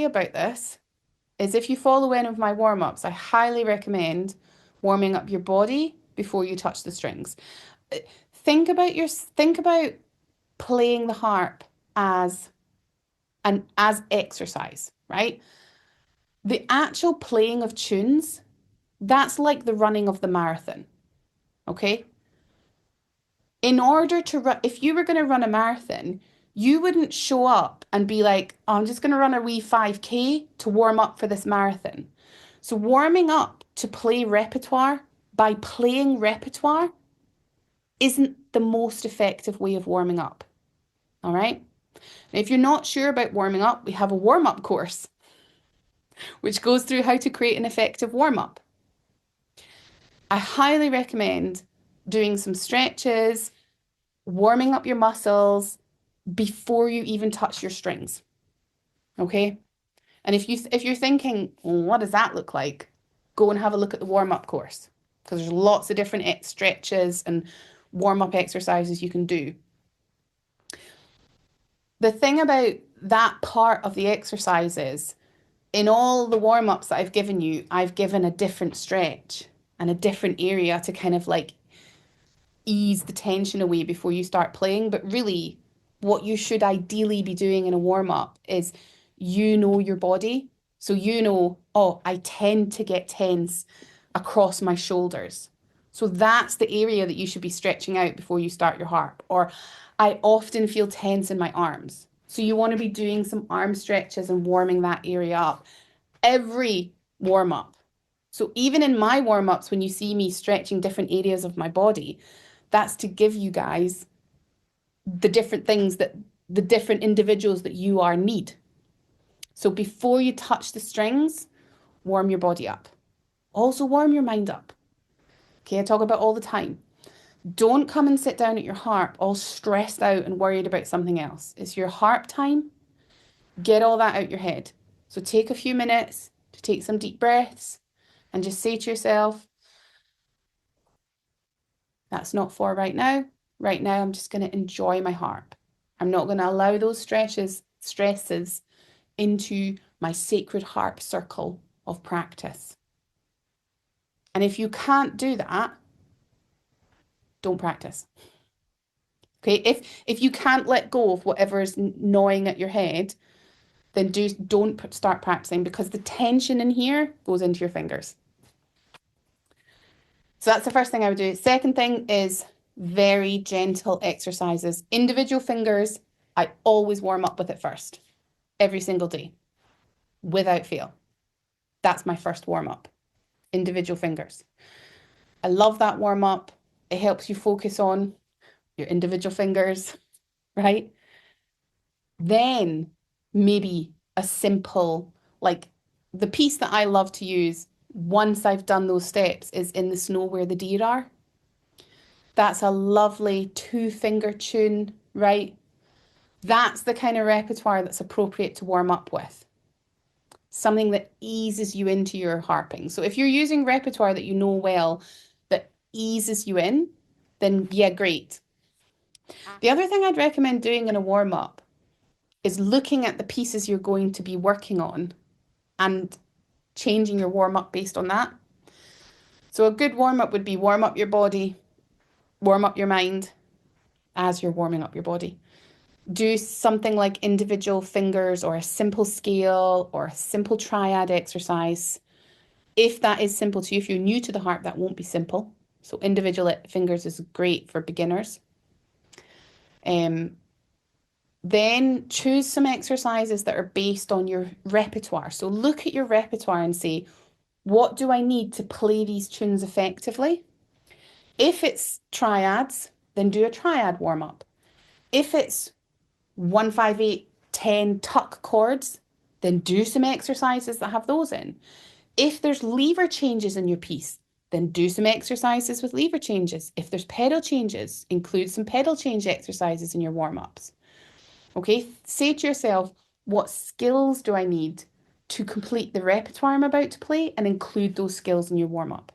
say about this is if you follow any of my warm-ups, I highly recommend warming up your body before you touch the strings. Think about playing the harp as as exercise, right? The actual playing of tunes, that's like the running of the marathon, okay? In order to run, if you were going to run a marathon, you wouldn't show up and be like, oh, I'm just going to run a wee 5K to warm up for this marathon. So warming up to play repertoire by playing repertoire isn't the most effective way of warming up. All right. Now, if you're not sure about warming up, we have a warm up course, which goes through how to create an effective warm up. I highly recommend doing some stretches, warming up your muscles before you even touch your strings. Okay. And if you're thinking, well, what does that look like? Go and have a look at the warm up course because there's lots of different stretches and warm up exercises you can do. The thing about that part of the exercises, in all the warm ups that I've given you, I've given a different stretch and a different area to kind of like ease the tension away before you start playing. But really, what you should ideally be doing in a warm up is you know your body. So you know, oh, I tend to get tense across my shoulders. So that's the area that you should be stretching out before you start your harp. Or I often feel tense in my arms. So you want to be doing some arm stretches and warming that area up every warm up. So even in my warm ups, when you see me stretching different areas of my body, that's to give you guys the different things that the different individuals that you are need. So before you touch the strings, warm your body up. Also warm your mind up. Okay, I talk about all the time. Don't come and sit down at your harp all stressed out and worried about something else. It's your harp time. Get all that out your head. So take a few minutes to take some deep breaths and just say to yourself, that's not for right now. Right now, I'm just going to enjoy my harp. I'm not going to allow those stresses into my sacred harp circle of practice. And if you can't do that, don't practice. Okay, if you can't let go of whatever is gnawing at your head, then don't start practicing because the tension in here goes into your fingers. So that's the first thing I would do. Second thing is very gentle exercises. Individual fingers, I always warm up with it first, every single day, without fail. That's my first warm up. Individual fingers. I love that warm up. It helps you focus on your individual fingers, right? Then maybe a simple, like the piece that I love to use once I've done those steps is In the Snow Where the Deer Are. That's a lovely 2-finger tune, right? That's the kind of repertoire that's appropriate to warm up with. Something that eases you into your harping. So if you're using repertoire that you know well, that eases you in, then yeah, great. The other thing I'd recommend doing in a warm up is looking at the pieces you're going to be working on and changing your warm up based on that. So a good warm up would be warm up your body, warm up your mind as you're warming up your body. Do something like individual fingers or a simple scale or a simple triad exercise. If that is simple to you, if you're new to the harp, that won't be simple. So individual fingers is great for beginners. Then choose some exercises that are based on your repertoire. So look at your repertoire and say, what do I need to play these tunes effectively? If it's triads, then do a triad warm up. If it's 1, 5, 8, 10 tuck chords, then do some exercises that have those in. If there's lever changes in your piece, then do some exercises with lever changes. If there's pedal changes, include some pedal change exercises in your warm-ups. Okay, say to yourself, what skills do I need to complete the repertoire I'm about to play and include those skills in your warm-up.